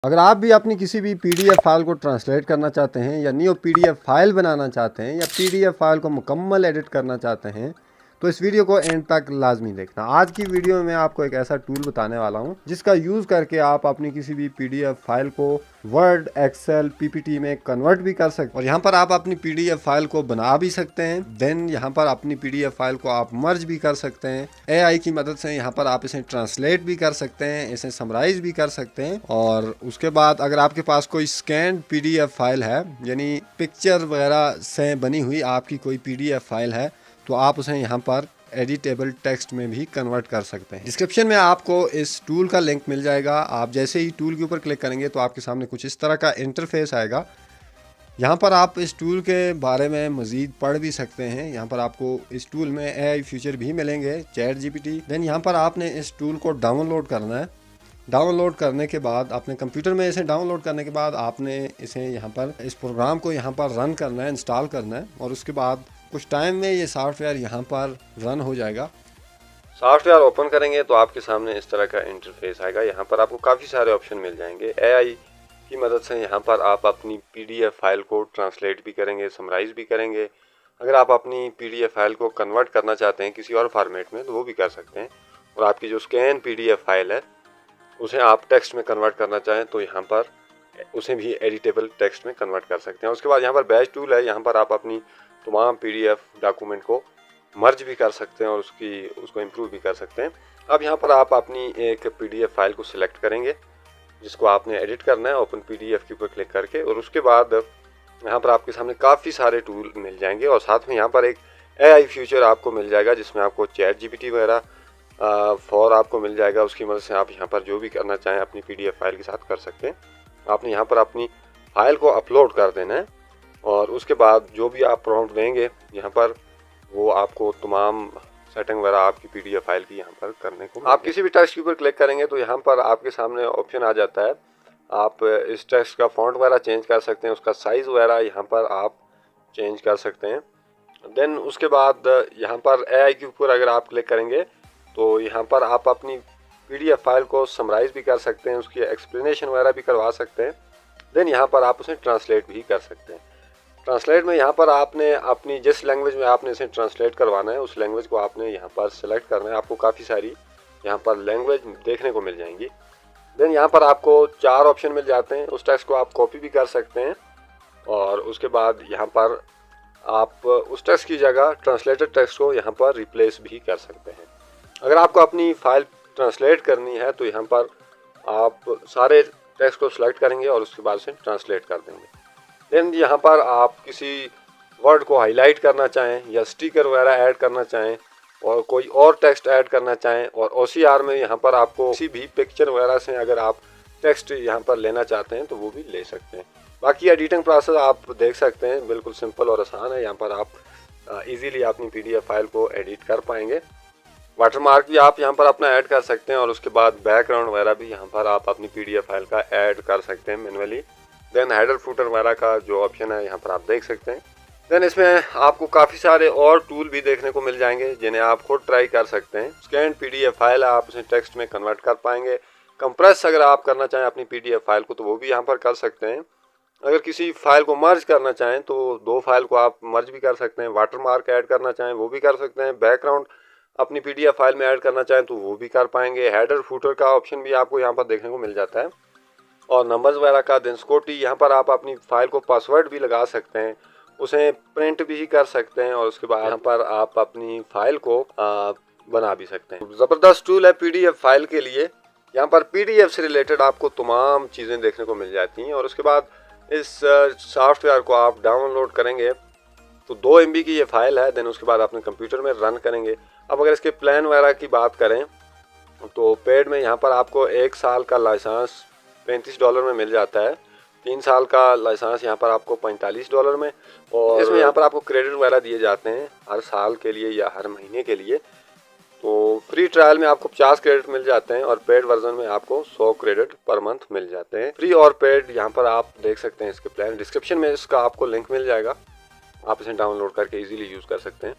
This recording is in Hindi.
अगर आप भी अपनी किसी भी पीडीएफ फाइल को ट्रांसलेट करना चाहते हैं या न्यू पीडीएफ फाइल बनाना चाहते हैं या पीडीएफ फाइल को मुकम्मल एडिट करना चाहते हैं तो इस वीडियो को एंड तक लाजमी देखना। आज की वीडियो में मैं आपको एक ऐसा टूल बताने वाला हूं जिसका यूज़ करके आप अपनी किसी भी पीडीएफ फाइल को वर्ड, एक्सेल, पीपीटी में कन्वर्ट भी कर सकते हैं और यहाँ पर आप अपनी पीडीएफ फाइल को बना भी सकते हैं। देन यहाँ पर अपनी पीडीएफ फाइल को आप मर्ज भी कर सकते हैं। एआई की मदद से यहाँ पर आप इसे ट्रांसलेट भी कर सकते हैं, इसे समराइज भी कर सकते हैं। और उसके बाद अगर आपके पास कोई स्कैन पीडीएफ फाइल है, यानी पिक्चर वगैरह से बनी हुई आपकी कोई पीडीएफ फाइल है, तो आप उसे यहाँ पर एडिटेबल टेक्स्ट में भी कन्वर्ट कर सकते हैं। डिस्क्रिप्शन में आपको इस टूल का लिंक मिल जाएगा। आप जैसे ही टूल के ऊपर क्लिक करेंगे तो आपके सामने कुछ इस तरह का इंटरफेस आएगा। यहाँ पर आप इस टूल के बारे में मज़ीद पढ़ भी सकते हैं। यहाँ पर आपको इस टूल में एआई फीचर भी मिलेंगे, चैट जीपीटी। देन यहाँ पर आपने इस टूल को डाउनलोड करना है। डाउनलोड करने के बाद अपने कंप्यूटर में इसे डाउनलोड करने के बाद आपने इसे यहाँ पर इस प्रोग्राम को यहाँ पर रन करना है, इंस्टॉल करना है। और उसके बाद कुछ टाइम में ये सॉफ्टवेयर यहाँ पर रन हो जाएगा। सॉफ्टवेयर ओपन करेंगे तो आपके सामने इस तरह का इंटरफेस आएगा। यहाँ पर आपको काफ़ी सारे ऑप्शन मिल जाएंगे। एआई की मदद से यहाँ पर आप अपनी पीडीएफ फाइल को ट्रांसलेट भी करेंगे, समराइज भी करेंगे। अगर आप अपनी पीडीएफ फाइल को कन्वर्ट करना चाहते हैं किसी और फॉर्मेट में तो वो भी कर सकते हैं। और आपकी जो स्कैन पीडीएफ फाइल है उसे आप टेक्स्ट में कन्वर्ट करना चाहें तो यहाँ पर उसे भी एडिटेबल टेक्स्ट में कन्वर्ट कर सकते हैं। उसके बाद यहाँ पर बैच टूल है। यहाँ पर आप अपनी तमाम पीडीएफ डॉक्यूमेंट को मर्ज भी कर सकते हैं और उसको इम्प्रूव भी कर सकते हैं। अब यहाँ पर आप अपनी एक पीडीएफ फाइल को सिलेक्ट करेंगे जिसको आपने एडिट करना है ओपन पीडीएफ के ऊपर क्लिक करके। और उसके बाद यहाँ पर आपके सामने काफ़ी सारे टूल मिल जाएंगे और साथ में यहाँ पर एक एआई फीचर आपको मिल जाएगा जिसमें आपको चैट जीपीटी वगैरह फॉर आपको मिल जाएगा। उसकी मदद से आप यहाँ पर जो भी करना चाहें अपनी पीडीएफ फाइल के साथ कर सकते हैं। आपने यहाँ पर अपनी फाइल को अपलोड कर देना है और उसके बाद जो भी आप प्रॉम्प्ट देंगे यहाँ पर वो आपको तमाम सेटिंग वगैरह आपकी पीडीएफ फाइल की यहाँ पर करने को। आप किसी भी टेक्स्ट के ऊपर क्लिक करेंगे तो यहाँ पर आपके सामने ऑप्शन आ जाता है। आप इस टेक्स्ट का फॉन्ट वगैरह चेंज कर सकते हैं, उसका साइज़ वगैरह यहाँ पर आप चेंज कर सकते हैं। देन उसके बाद यहाँ पर एआई के ऊपर अगर आप क्लिक करेंगे तो यहाँ पर आप अपनी पीडीएफ फाइल को समराइज़ भी कर सकते हैं, उसकी एक्सप्लेनेशन वगैरह भी करवा सकते हैं। देन यहाँ पर आप उसे ट्रांसलेट भी कर सकते हैं। ट्रांसलेट में यहाँ पर आपने अपनी जिस लैंग्वेज में आपने इसे ट्रांसलेट करवाना है उस लैंग्वेज को आपने यहाँ पर सेलेक्ट करना है। आपको काफ़ी सारी यहाँ पर लैंग्वेज देखने को मिल जाएंगी। देन यहाँ पर आपको 4 ऑप्शन मिल जाते हैं। उस टेक्स्ट को आप कॉपी भी कर सकते हैं और उसके बाद यहाँ पर आप उस टेक्स्ट की जगह ट्रांसलेटेड टेक्स्ट को यहाँ पर रिप्लेस भी कर सकते हैं। अगर आपको अपनी फाइल ट्रांसलेट करनी है तो यहाँ पर आप सारे टेक्स्ट को सिलेक्ट करेंगे और उसके बाद से ट्रांसलेट कर देंगे। देन यहाँ पर आप किसी वर्ड को हाईलाइट करना चाहें या स्टिकर वगैरह ऐड करना चाहें और कोई और टेक्स्ट ऐड करना चाहें और ओसीआर में यहाँ पर आपको किसी भी पिक्चर वगैरह से अगर आप टेक्स्ट यहाँ पर लेना चाहते हैं तो वो भी ले सकते हैं। बाकी एडिटिंग प्रोसेस आप देख सकते हैं, बिल्कुल सिंपल और आसान है। यहाँ पर आप इजीली अपनी पीडीएफ फाइल को एडिट कर पाएंगे। वाटरमार्क भी आप यहाँ पर अपना ऐड कर सकते हैं और उसके बाद बैकग्राउंड वगैरह भी यहाँ पर आप अपनी पीडीएफ फाइल का ऐड कर सकते हैं मैन्युअली। देन हेडर फुटर वगैरह का जो ऑप्शन है यहाँ पर आप देख सकते हैं। देन इसमें आपको काफ़ी सारे और टूल भी देखने को मिल जाएंगे जिन्हें आप खुद ट्राई कर सकते हैं। स्कैन पीडीएफ फाइल है, आप उसे टेक्स्ट में कन्वर्ट कर पाएंगे। कंप्रेस अगर आप करना चाहें अपनी पीडीएफ फाइल को तो वो भी यहाँ पर कर सकते हैं। अगर किसी फाइल को मर्ज करना चाहें तो 2 फाइल को आप मर्ज भी कर सकते हैं। वाटरमार्क ऐड करना चाहें वो भी कर सकते हैं। बैकग्राउंड अपनी पीडीएफ फाइल में ऐड करना चाहें तो वो भी कर पाएंगे। हेडर फुटर का ऑप्शन भी आपको यहाँ पर देखने को मिल जाता है और नंबर्स वगैरह का। देन सिक्योरिटी, यहाँ पर आप अपनी फाइल को पासवर्ड भी लगा सकते हैं, उसे प्रिंट भी कर सकते हैं और उसके बाद यहाँ पर आप अपनी फाइल को बना भी सकते हैं। ज़बरदस्त टूल है पीडीएफ फाइल के लिए। यहाँ पर पीडीएफ से रिलेटेड आपको तमाम चीज़ें देखने को मिल जाती हैं और उसके बाद इस सॉफ्टवेयर को आप डाउनलोड करेंगे तो 2 MB की ये फाइल है। देन उसके बाद अपने कंप्यूटर में रन करेंगे। अब अगर इसके प्लान वगैरह की बात करें तो पेड में यहाँ पर आपको 1 साल का लाइसेंस $35 में मिल जाता है। 3 साल का लाइसेंस यहाँ पर आपको $45 में, और इसमें यहाँ पर आपको क्रेडिट वगैरह दिए जाते हैं हर साल के लिए या हर महीने के लिए। तो फ्री ट्रायल में आपको 50 क्रेडिट मिल जाते हैं और पेड वर्जन में आपको 100 क्रेडिट पर मंथ मिल जाते हैं। फ्री और पेड यहाँ पर आप देख सकते हैं इसके प्लान। डिस्क्रिप्शन में इसका आपको लिंक मिल जाएगा, आप इसे डाउनलोड करके इजीली यूज़ कर सकते हैं।